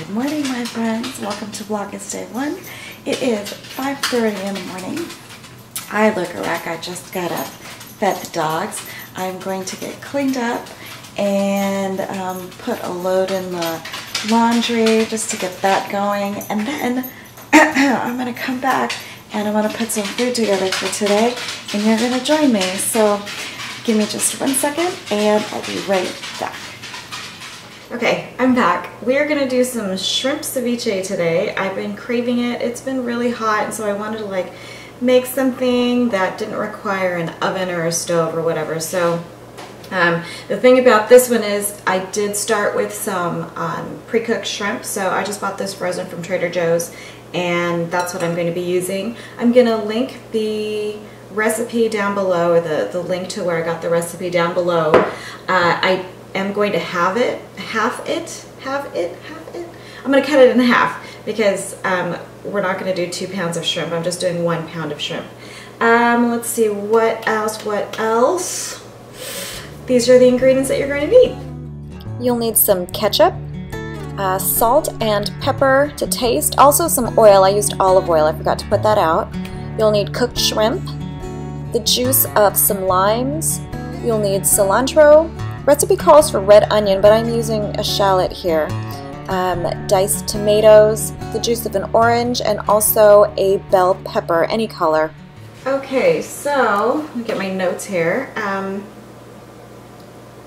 Good morning, my friends. Welcome to Vlogust Day 1. It is 5:30 in the morning. I look a wreck. I just got up, fed the dogs. I'm going to get cleaned up and put a load in the laundry just to get that going. And then I'm going to come back and I'm going to put some food together for today. And you're going to join me. So give me just 1 second and I'll be right back. Okay, I'm back. We're gonna do some shrimp ceviche today. I've been craving it. It's been really hot, and so I wanted to make something that didn't require an oven or a stove or whatever. So the thing about this one is I did start with some pre-cooked shrimp. So I just bought this frozen from Trader Joe's, and that's what I'm going to be using. I'm gonna link the recipe down below, or the link to where I got the recipe down below. I am going to have it. I'm going to cut it in half because we're not going to do 2 pounds of shrimp. I'm just doing 1 pound of shrimp. Let's see, what else? These are the ingredients that you're going to need. You'll need some ketchup, salt and pepper to taste. Also some oil. I used olive oil. I forgot to put that out. You'll need cooked shrimp, the juice of some limes. You'll need cilantro. Recipe calls for red onion, but I'm using a shallot here. Diced tomatoes, the juice of an orange, and also a bell pepper, any color. Okay, so let me get my notes here.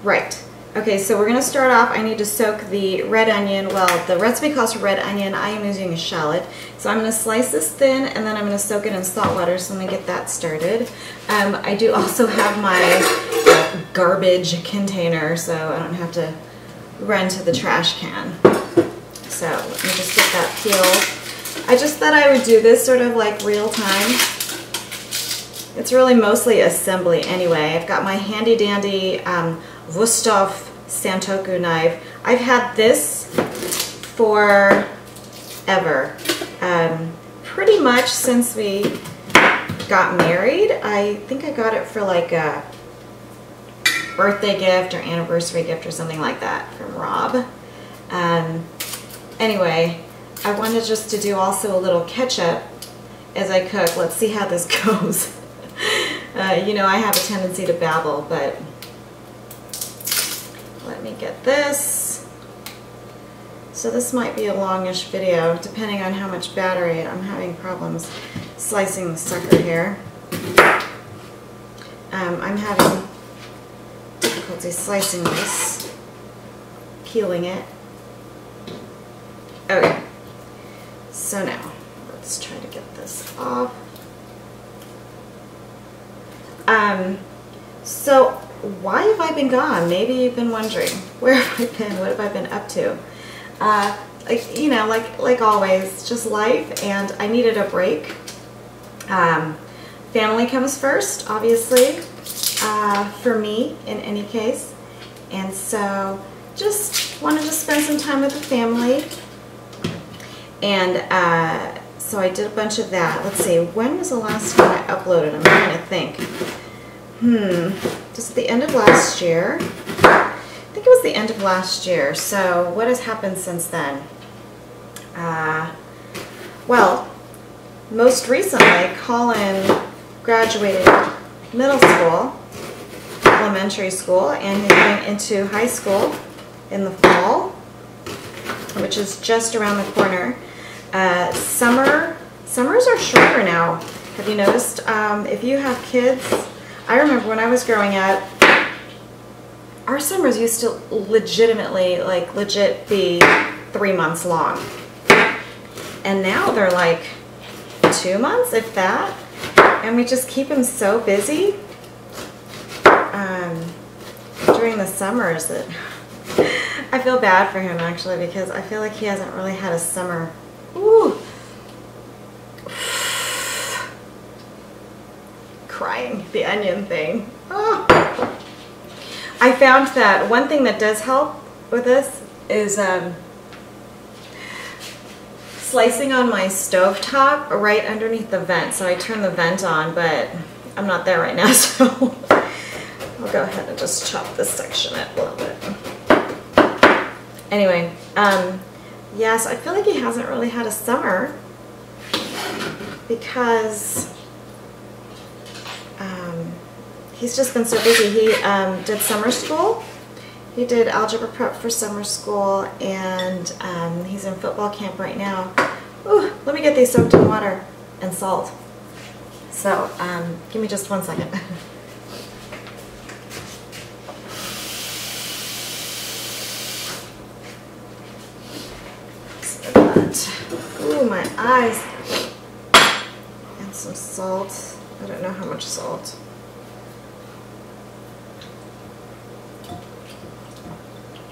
Right. Okay, so we're going to start off. I need to soak the red onion. Well, the recipe calls for red onion. I am using a shallot. So I'm going to slice this thin, and then I'm going to soak it in salt water. So let me get that started. I do also have my garbage container, so I don't have to run to the trash can. So let me just get that peeled. I just thought I would do this sort of like real time. It's really mostly assembly anyway. I've got my handy dandy Wusthof Santoku knife. I've had this forever. Pretty much since we got married. I think I got it for like a birthday gift or anniversary gift or something like that from Rob. Anyway, I wanted just to do also a little ketchup as I cook. Let's see how this goes. You know, I have a tendency to babble, but let me get this. So this might be a longish video, depending on how much battery. I'm having problems slicing the sucker here. I'm having difficulty slicing this, peeling it. Okay, so now let's try to get this off. So why have I been gone? Maybe you've been wondering, where have I been? What have I been up to? You know, like always, just life, and I needed a break. Family comes first, obviously, for me in any case, and so just wanted to spend some time with the family, and so I did a bunch of that. Let's see, when was the last time I uploaded? I'm trying to think. Just at the end of last year. I think it was the end of last year. So what has happened since then? Well, most recently, Colin graduated middle school, elementary school, and he's going into high school in the fall, which is just around the corner. Summers are shorter now. Have you noticed? If you have kids, I remember when I was growing up, our summers used to legitimately, legit be 3 months long. And now they're like 2 months, if that. And we just keep him so busy during the summers that I feel bad for him, actually, because I feel like he hasn't really had a summer. Ooh. Crying, the onion thing. Oh. I found that one thing that does help with this is slicing on my stovetop right underneath the vent. So I turn the vent on, but I'm not there right now, so I'll go ahead and just chop this section up a little bit. Anyway, Yes, I feel like he hasn't really had a summer because he's just been so busy. He did summer school. He did algebra prep for summer school, and he's in football camp right now. Ooh, let me get these soaked in water and salt. So, give me just 1 second. So that, ooh, my eyes. And some salt. I don't know how much salt.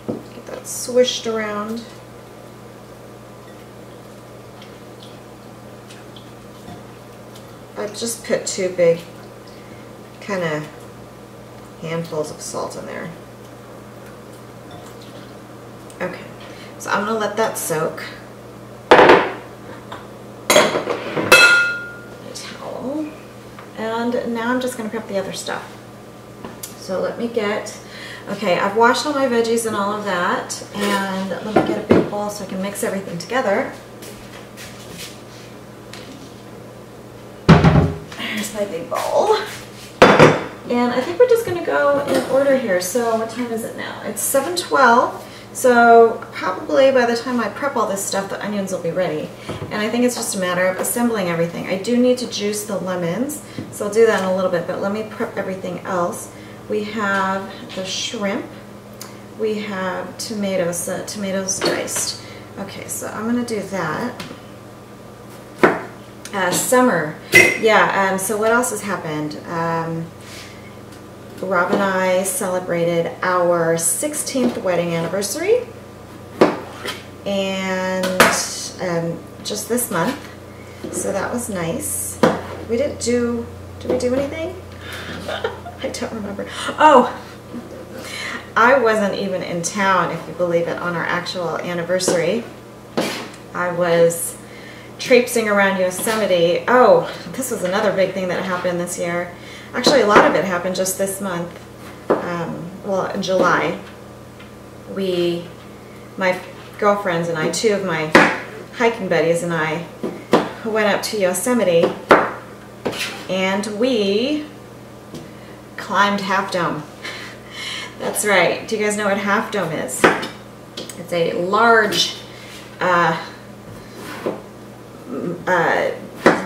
Get that swished around. I just put 2 big kind of handfuls of salt in there. Okay, so I'm gonna let that soak. Towel. And now I'm just gonna prep the other stuff. So let me get, okay, I've washed all my veggies and all of that, and let me get a big bowl so I can mix everything together. Here's my big bowl. And I think we're just going to go in order here. So what time is it now? It's 7:12. So probably by the time I prep all this stuff, the onions will be ready. And I think it's just a matter of assembling everything. I do need to juice the lemons, so I'll do that in a little bit, but let me prep everything else. We have the shrimp. We have tomatoes, tomatoes diced. Okay, so I'm going to do that. Summer. Yeah, so what else has happened? Rob and I celebrated our 16th wedding anniversary, and just this month, so that was nice. We did we do anything? I don't remember. Oh, I wasn't even in town, if you believe it, on our actual anniversary. I was traipsing around Yosemite. Oh, this was another big thing that happened this year. Actually, a lot of it happened just this month. Well, in July, my girlfriends and I, 2 of my hiking buddies and I, went up to Yosemite, and we climbed Half Dome. That's right. Do you guys know what Half Dome is? It's a large,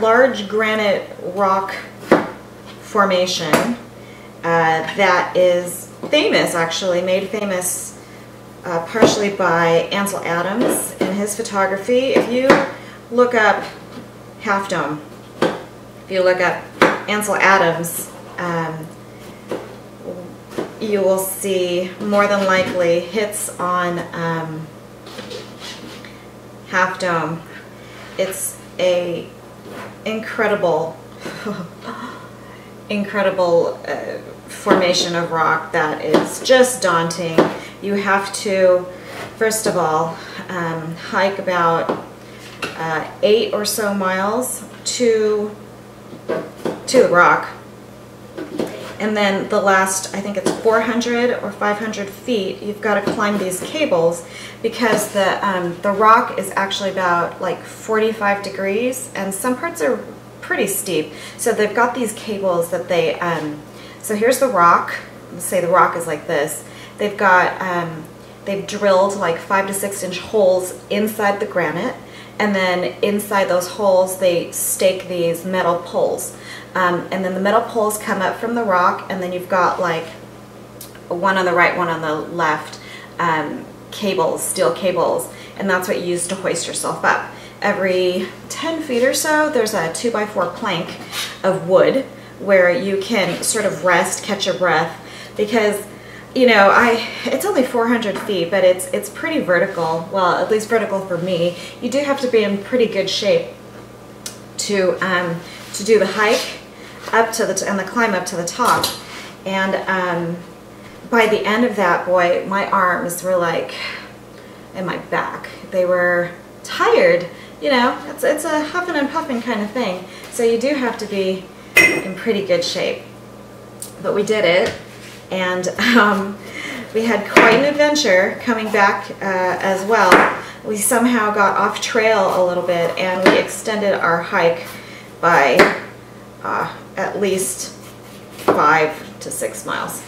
large granite rock formation that is famous, actually made famous partially by Ansel Adams in his photography. If you look up Half Dome, if you look up Ansel Adams, you will see more than likely hits on Half Dome. It's a incredible formation of rock that is just daunting. You have to, first of all, hike about 8 or so miles to the rock, and then the last, I think it's 400 or 500 feet, you've got to climb these cables, because the rock is actually about like 45 degrees, and some parts are pretty steep. So they've got these cables that they, so here's the rock. Let's say the rock is like this. They've got, they've drilled like 5 to 6 inch holes inside the granite, and then inside those holes they stake these metal poles. And then the metal poles come up from the rock, and then you've got like one on the right, one on the left, cables, steel cables, and that's what you use to hoist yourself up. Every 10 feet or so, there's a 2x4 plank of wood where you can sort of rest, catch your breath, because, you know, it's only 400 feet, but it's pretty vertical. Well, at least vertical for me. You do have to be in pretty good shape to do the hike up to and the climb up to the top. And by the end of that, boy, my arms were like, and my back, they were tired. You know, it's a huffing and puffing kind of thing. So you do have to be in pretty good shape. But we did it, and we had quite an adventure coming back as well. we somehow got off trail a little bit and we extended our hike by at least 5 to 6 miles.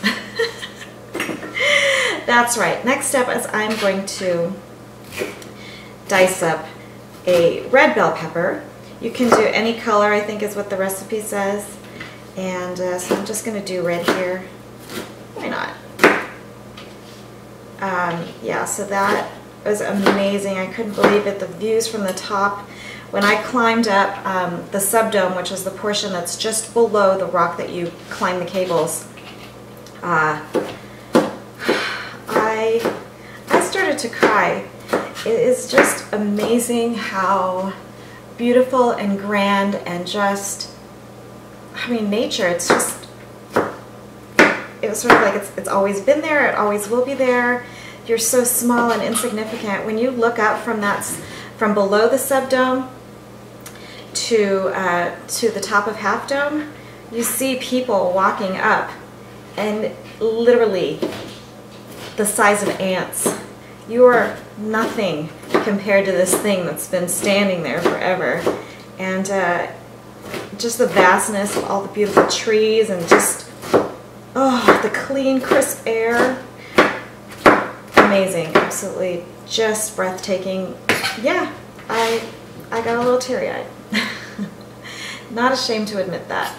That's right. Next step is I'm going to dice up a red bell pepper. You can do any color, I think is what the recipe says. And so I'm just going to do red here. Why not? Yeah, so that was amazing. I couldn't believe it. The views from the top. When I climbed up the subdome, which is the portion that's just below the rock that you climb the cables, I started to cry. It is just amazing how beautiful and grand and just, I mean, nature, it's just, it was sort of like it's always been there, it always will be there. You're so small and insignificant. When you look up from from below the subdome to the top of Half Dome, you see people walking up and literally the size of ants. You are nothing compared to this thing that's been standing there forever. And just the vastness of all the beautiful trees and just, oh, the clean, crisp air. Amazing, absolutely just breathtaking. Yeah, I got a little teary-eyed. Not ashamed to admit that.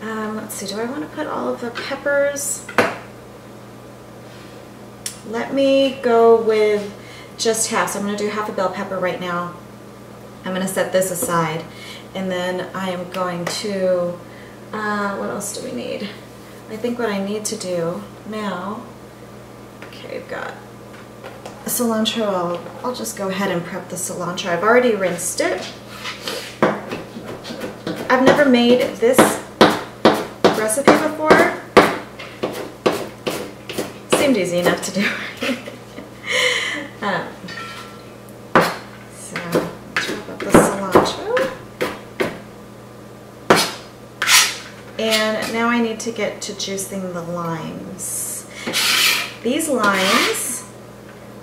Let's see, do I want to put all of the peppers? Let me go with just half. So I'm going to do half a bell pepper right now. I'm going to set this aside. And then I am going to, what else do we need? I think what I need to do now, okay, I've got cilantro. I'll just go ahead and prep the cilantro. I've already rinsed it. I've never made this recipe before. Seemed easy enough to do. So chop up the cilantro. And now I need to get to juicing the limes. These limes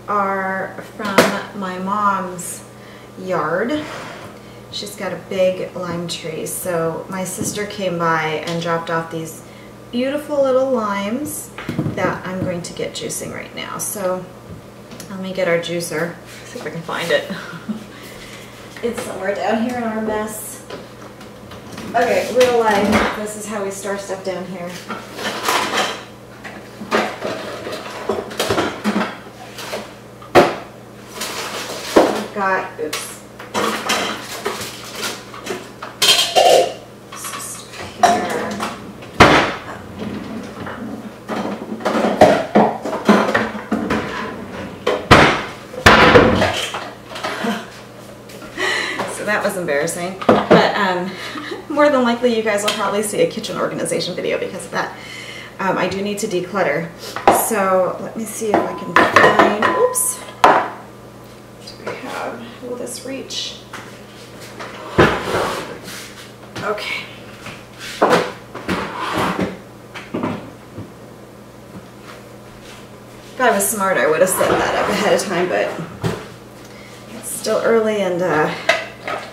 are from my mom's yard. She's got a big lime tree, so my sister came by and dropped off these beautiful little limes that I'm going to get juicing right now. So let me get our juicer, see if I can find it. It's somewhere down here in our mess. Okay, real life, this is how we store stuff down here. I've got, oops. That was embarrassing, but more than likely you guys will probably see a kitchen organization video because of that. I do need to declutter, so let me see if I can find, oops, what do we have? Will this reach? Okay. If I was smart, I would have set that up ahead of time, but it's still early and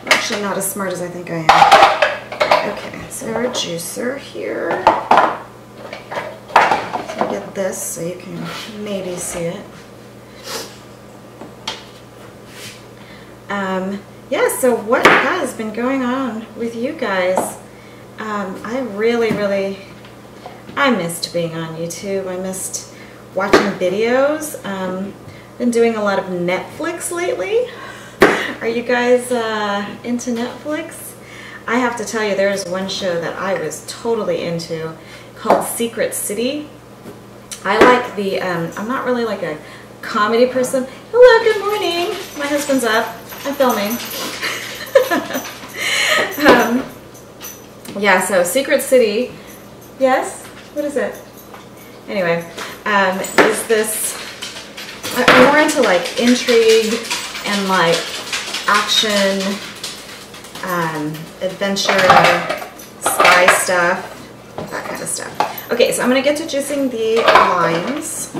actually not as smart as I think I am. Okay, so our juicer here. So get this so you can maybe see it. Yeah, so what has been going on with you guys? I missed being on YouTube. I missed watching videos. Been doing a lot of Netflix lately. Are you guys into Netflix? I have to tell you, there is one show that I was totally into called Secret City. I like the, I'm not really like a comedy person. Hello, good morning. My husband's up. I'm filming. Yeah, so Secret City, yes? What is it? Anyway, is this, I'm more into like intrigue and like action, adventure, spy stuff, that kind of stuff. Okay, so I'm going to get to juicing the limes.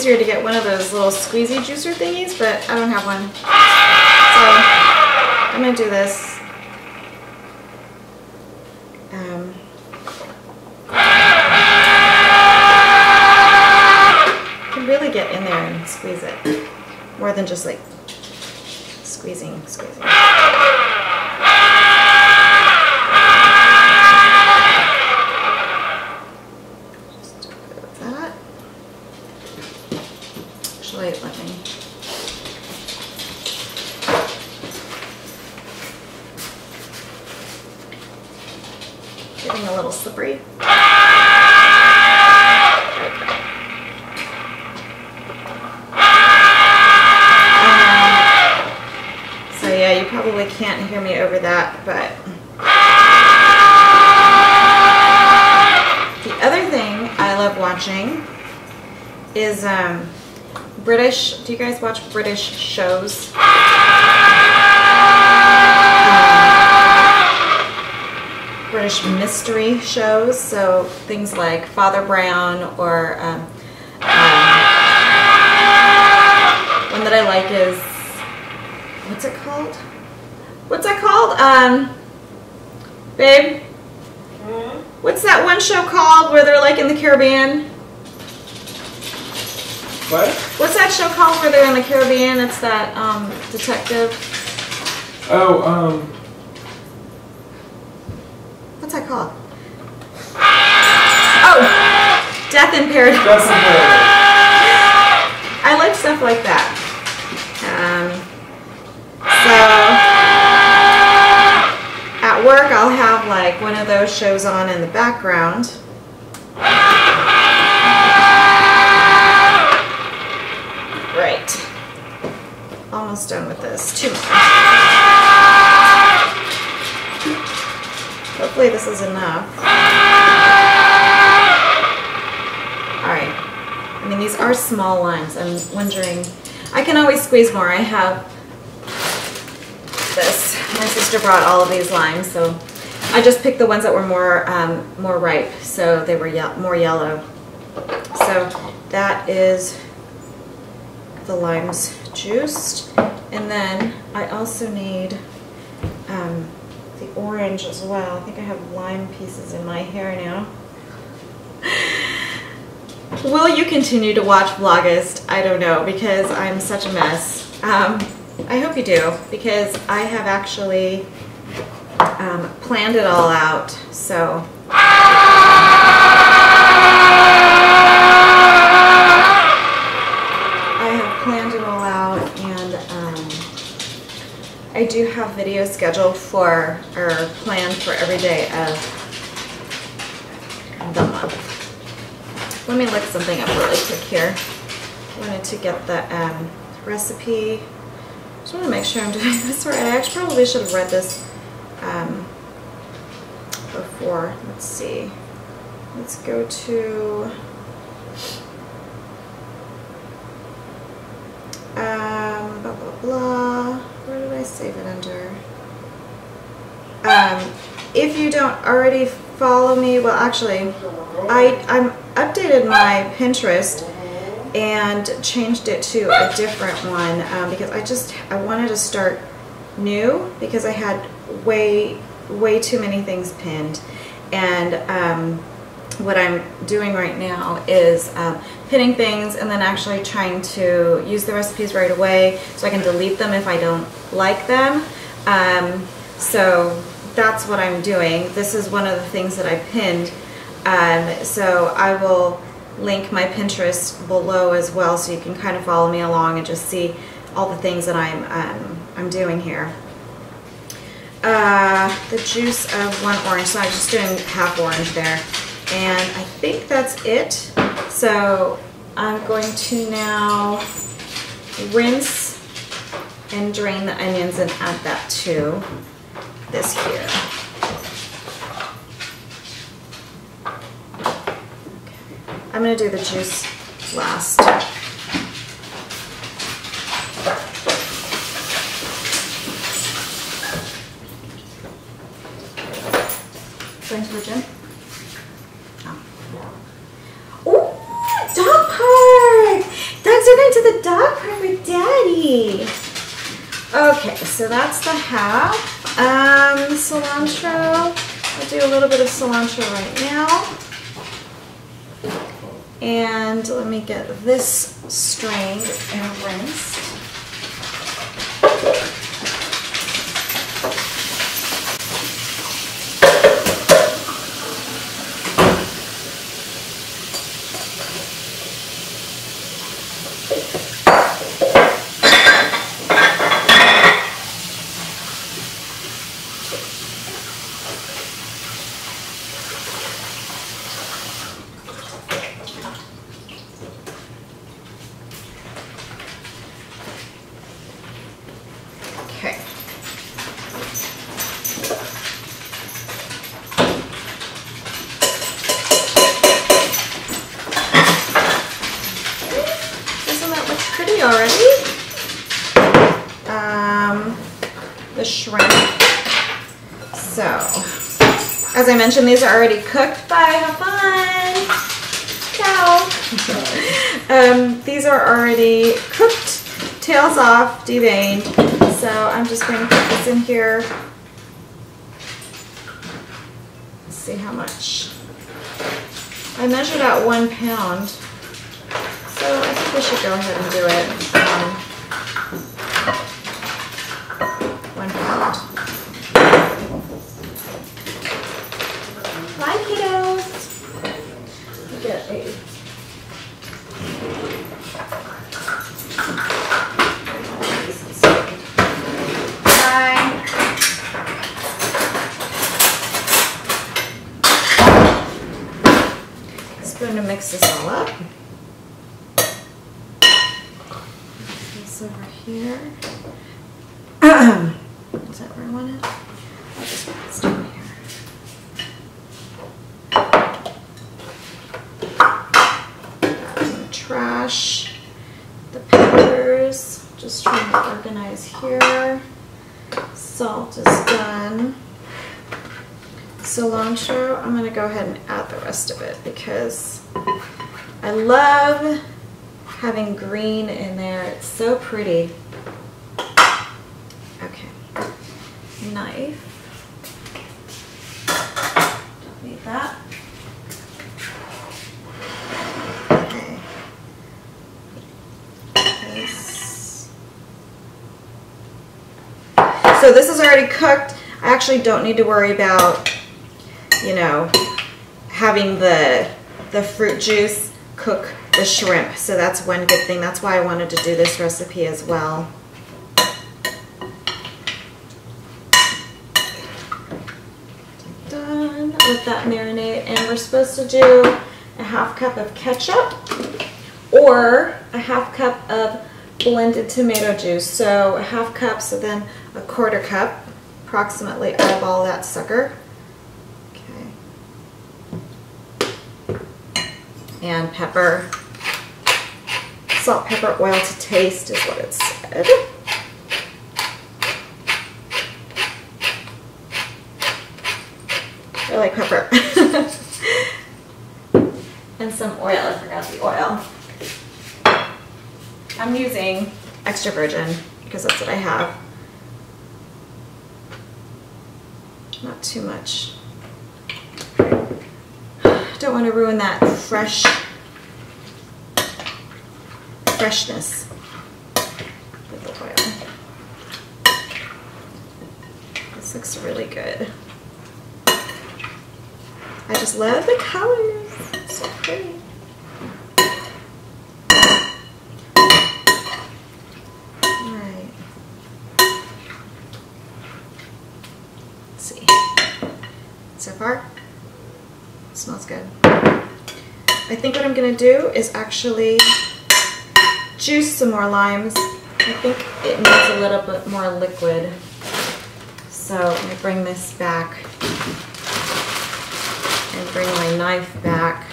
easier to get one of those little squeezy juicer thingies, but I don't have one. So I'm gonna do this. You can really get in there and squeeze it more than just like squeezing. Let me. Getting a little slippery. So yeah, you probably can't hear me over that, but the other thing I love watching is British. Do you guys watch British shows? British mystery shows, so things like Father Brown, or one that I like is, what's it called? What's that called? Babe? What's that one show called where they're like in the Caribbean? What? What's that show called where they're in the Caribbean? It's that detective. Oh, What's that called? Oh, Death in Paradise. Death in Paradise. I like stuff like that. So at work, I'll have like one of those shows on in the background. Right. Almost done with this. 2 more. Hopefully this is enough. Alright. I mean, these are small limes. I'm wondering, I can always squeeze more. I have this. My sister brought all of these limes, so I just picked the ones that were more ripe, so they were more yellow. So that is the limes juiced, and then I also need the orange as well. I think I have lime pieces in my hair now. Will you continue to watch Vlogust? I don't know, because I'm such a mess. I hope you do, because I have actually planned it all out. So I do have videos scheduled for, or planned for every day of the month. Let me look something up really quick here. I wanted to get the recipe. Just want to make sure I'm doing this right. I actually probably should have read this before. Let's see. Let's go to blah blah blah. Where did I save it under? If you don't already follow me, well, actually, I'm updated my Pinterest and changed it to a different one because I wanted to start new, because I had way too many things pinned, and what I'm doing right now is pinning things and then actually trying to use the recipes right away so I can delete them if I don't like them. So that's what I'm doing. This is one of the things that I pinned. So I will link my Pinterest below as well, so you can kind of follow me along and just see all the things that I'm doing here. The juice of 1 orange, so I'm just doing half orange there. And I think that's it. So I'm going to now rinse and drain the onions and add that to this here. I'm going to do the juice last. Going to the gym? Oh, dog park! Okay, so that's the half. Cilantro. I'll do a little bit of cilantro right now. And let me get this strained and rinsed. Okay. Doesn't that look pretty already? The shrimp. So, as I mentioned, these are already cooked. Bye, have fun. Ciao. These are already cooked, tails off, deveined. So I'm just going to put this in here. Let's see how much. I measured out 1 pound. So I think we should go ahead and do it. 1 pound. Bye, kiddos. Get a going to mix this all up. This over here. Is that where I want it? I'll just put this down here. I'm going to trash the peppers. Just trying to organize here. Salt is done. Cilantro, I'm going to go ahead and add the rest of it because I love having green in there. It's so pretty. Okay. Knife. Don't need that. Okay. So this is already cooked. I actually don't need to worry about, you know, having the fruit juice cook the shrimp. So that's one good thing. That's why I wanted to do this recipe as well. Done with that marinade. And we're supposed to do a 1/2 cup of ketchup or a 1/2 cup of blended tomato juice. So a 1/2 cup, so then a 1/4 cup. Approximately eyeball that sucker. And pepper, salt, pepper, oil to taste is what it said. I like pepper. And some oil, I forgot the oil. I'm using extra virgin because that's what I have. Not too much. Don't want to ruin that freshness with the oil. This looks really good. I just love the colors. It's so pretty. Alright. Let's see. So far, it smells good. I think what I'm going to do is actually juice some more limes. I think it needs a little bit more liquid. So let me bring this back and bring my knife back.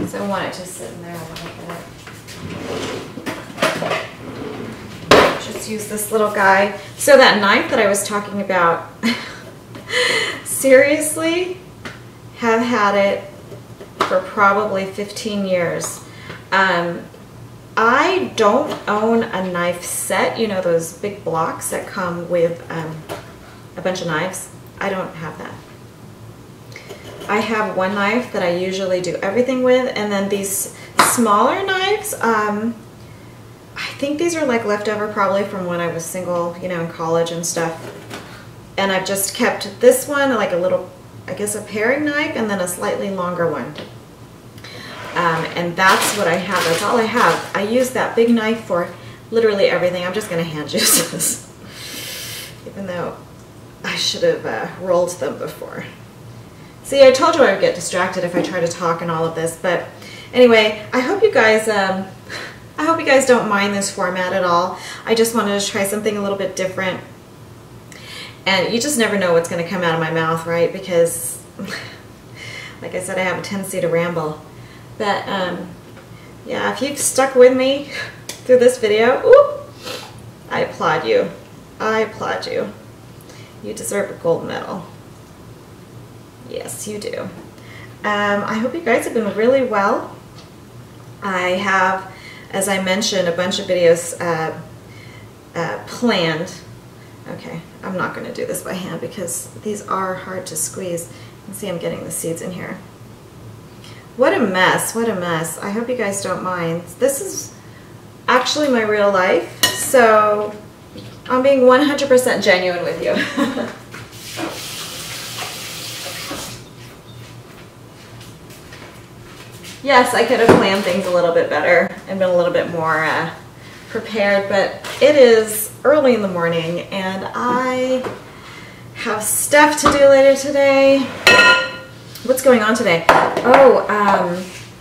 So I want it to sit in there a little bit. Just use this little guy. So that knife that I was talking about, seriously, have had it for probably 15 years. I don't own a knife set, you know, those big blocks that come with a bunch of knives. I don't have that. I have one knife that I usually do everything with, and then these smaller knives, I think these are like leftover probably from when I was single, you know, in college and stuff. And I've just kept this one, like a little, I guess a paring knife, and then a slightly longer one. And that's what I have. That's all I have. I use that big knife for literally everything. I'm just going to hand use this, even though I should have rolled them before. See, I told you I would get distracted if I try to talk and all of this. But anyway, I hope you guys don't mind this format at all. I just wanted to try something a little bit different. And you just never know what's going to come out of my mouth, right? Because, like I said, I have a tendency to ramble. But, yeah, if you've stuck with me through this video, whoop, I applaud you. I applaud you. You deserve a gold medal. Yes, you do. I hope you guys have been really well. I have, as I mentioned, a bunch of videos planned. Okay, I'm not going to do this by hand because these are hard to squeeze. You can see I'm getting the seeds in here. What a mess, what a mess. I hope you guys don't mind. This is actually my real life, so I'm being 100% genuine with you. Yes, I could have planned things a little bit better and been a little bit more prepared, but it is early in the morning and I have stuff to do later today. What's going on today? Oh,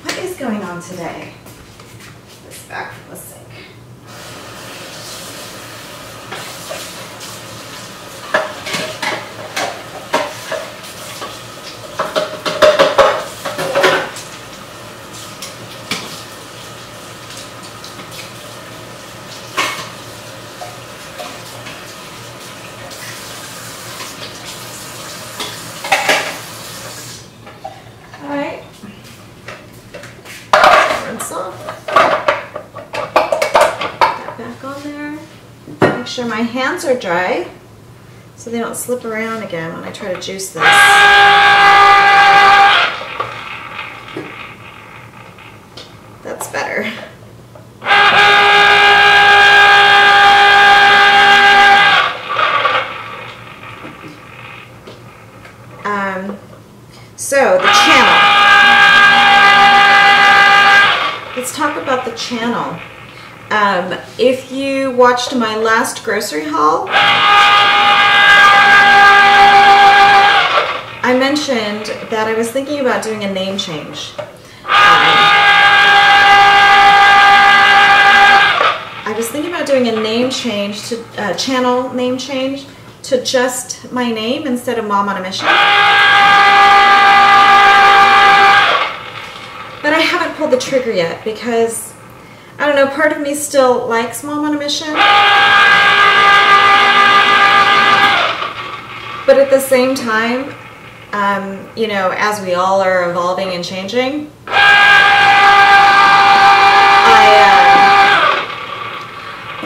what is going on today? This back from the sink. Sure my hands are dry so they don't slip around again when I try to juice this. That's better. So the channel. Let's talk about the channel. If you watched my last grocery haul, I mentioned that I was thinking about doing a name change. I was thinking about doing a name change to channel name change to just my name instead of Mom on a Mission. But I haven't pulled the trigger yet because I don't know, part of me still likes Mom on a Mission. But at the same time, you know, as we all are evolving and changing,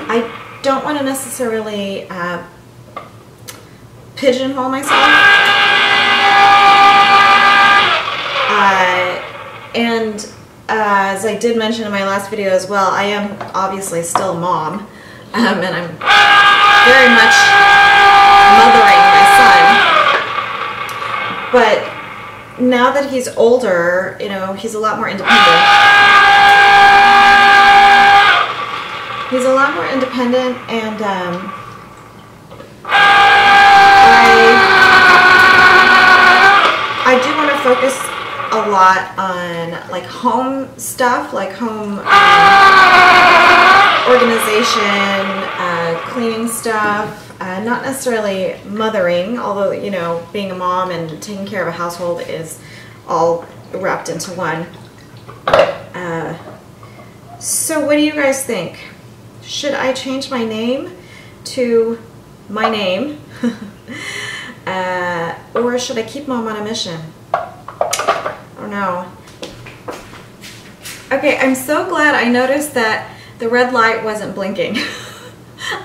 I don't want to necessarily pigeonhole myself. And as I did mention in my last video as well, I am obviously still Mom, and I'm very much mothering my son. But now that he's older, you know, he's a lot more independent. He's a lot more independent, and I do want to focus a lot on like home stuff, like home organization, cleaning stuff, not necessarily mothering, although, you know, being a mom and taking care of a household is all wrapped into one. So what do you guys think? Should I change my name to my name? Or should I keep Mom on a Mission? I don't know. Okay, I'm so glad I noticed that the red light wasn't blinking.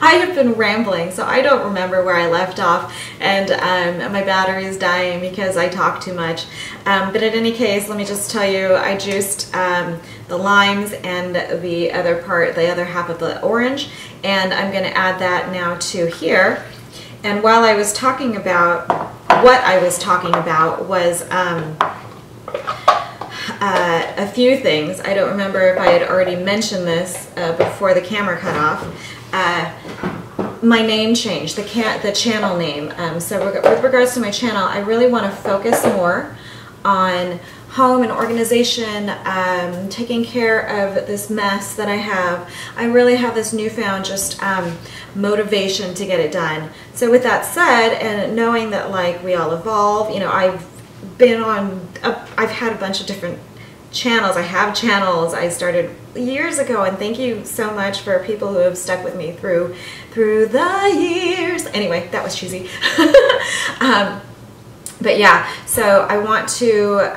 I have been rambling, so I don't remember where I left off, and my battery is dying because I talk too much. But in any case, let me just tell you, I juiced the limes and the other half of the orange, and I'm going to add that now to here. And while I was talking about, what I was talking about was a few things. I don't remember if I had already mentioned this before the camera cut off. My name change, the channel name. So with regards to my channel, I really want to focus more on home and organization, taking care of this mess that I have. I really have this newfound just motivation to get it done. So with that said, and knowing that like we all evolve, you know, I've had a bunch of different channels. I have channels I started years ago, and thank you so much for people who have stuck with me through the years. Anyway, that was cheesy. But yeah, so I want to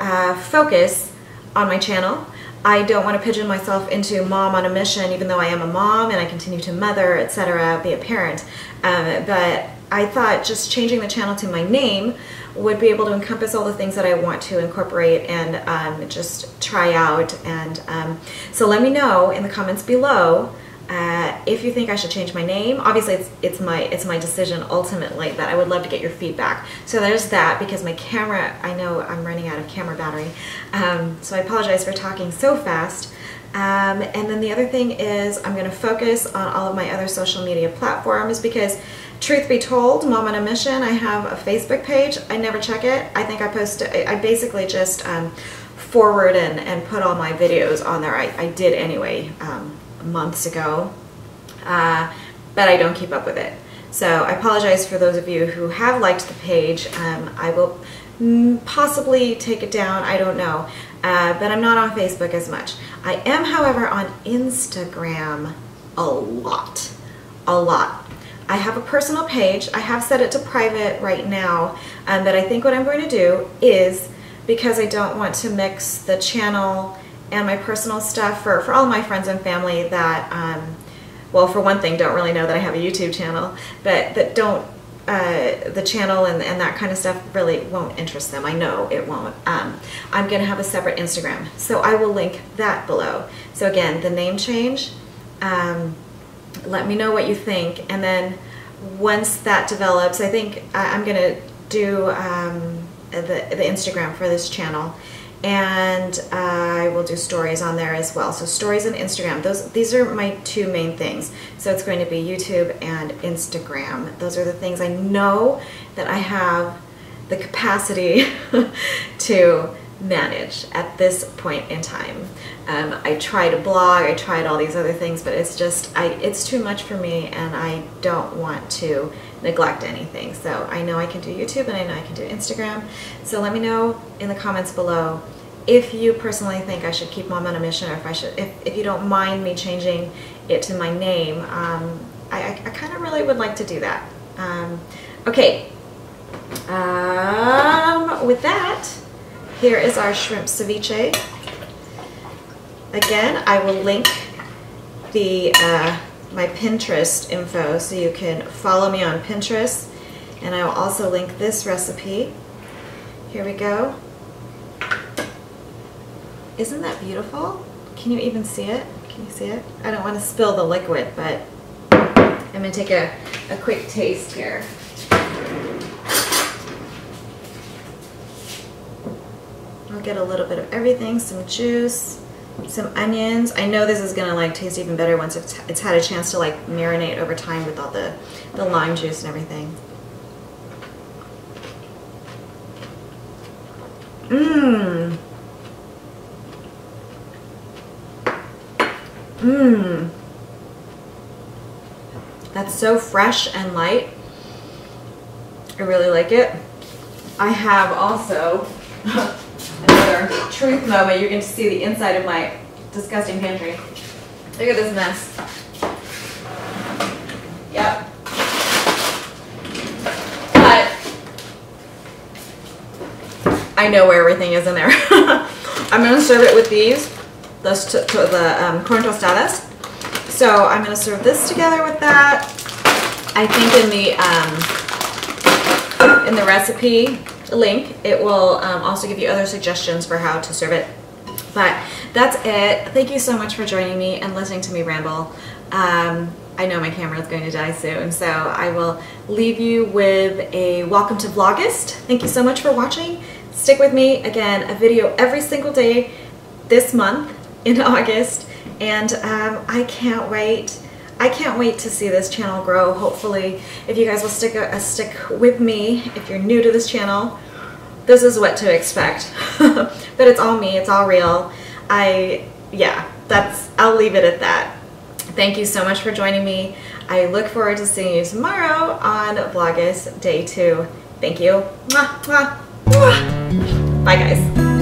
focus on my channel. I don't want to pigeon myself into mom on a mission, even though I am a mom and I continue to mother, etc., be a parent. But I thought just changing the channel to my name would be able to encompass all the things that I want to incorporate and just try out. And so let me know in the comments below if you think I should change my name. Obviously it's my decision ultimately, but I would love to get your feedback. So there's that, because my camera, I know I'm running out of camera battery, so I apologize for talking so fast. And then the other thing is I'm going to focus on all of my other social media platforms, because truth be told, Mom on a Mission, I have a Facebook page. I never check it. I think I basically just forward and put all my videos on there. I did anyway months ago, but I don't keep up with it. So I apologize for those of you who have liked the page. I will possibly take it down, I don't know, but I'm not on Facebook as much. I am, however, on Instagram a lot. I have a personal page. I have set it to private right now, but I think what I'm going to do is, because I don't want to mix the channel and my personal stuff for all my friends and family that, well, for one thing, don't really know that I have a YouTube channel, but that don't, the channel and that kind of stuff really won't interest them. I know it won't. I'm going to have a separate Instagram, so I will link that below. So again, the name change, let me know what you think, and then once that develops, I think I'm going to do the Instagram for this channel, and I will do stories on there as well. So stories and Instagram, these are my two main things. So it's going to be YouTube and Instagram. Those are the things I know that I have the capacity to manage at this point in time. I try to blog, I tried all these other things, but it's just, it's too much for me, and I don't want to neglect anything. So I know I can do YouTube and I know I can do Instagram. So let me know in the comments below if you personally think I should keep Mom on a Mission, or if you don't mind me changing it to my name. I kind of really would like to do that. Okay, with that, here is our shrimp ceviche. Again, I will link the my Pinterest info so you can follow me on Pinterest, and I will also link this recipe. Here we go. Isn't that beautiful? Can you even see it? Can you see it? I don't want to spill the liquid, but I'm going to take a quick taste here. I'll get a little bit of everything, some juice, some onions. I know this is gonna like taste even better once it's had a chance to like marinate over time with all the lime juice and everything. Mmm. Mmm. That's so fresh and light. I really like it. I have also another truth moment. You're going to see the inside of my disgusting pantry. Look at this mess. Yep. But I know where everything is in there. I'm going to serve it with these, the corn tostadas. So I'm going to serve this together with that. I think in the recipe link, it will also give you other suggestions for how to serve it. But that's it. Thank you so much for joining me and listening to me ramble. I know my camera is going to die soon, so I will leave you with a welcome to Vlogust. Thank you so much for watching. Stick with me. Again, a video every single day this month in August, and I can't wait. I can't wait to see this channel grow. Hopefully, if you guys will stick with me, if you're new to this channel, this is what to expect. But it's all me, it's all real. Yeah, I'll leave it at that. Thank you so much for joining me. I look forward to seeing you tomorrow on Vlogust Day 2. Thank you. Mwah, mwah, mwah. Bye guys.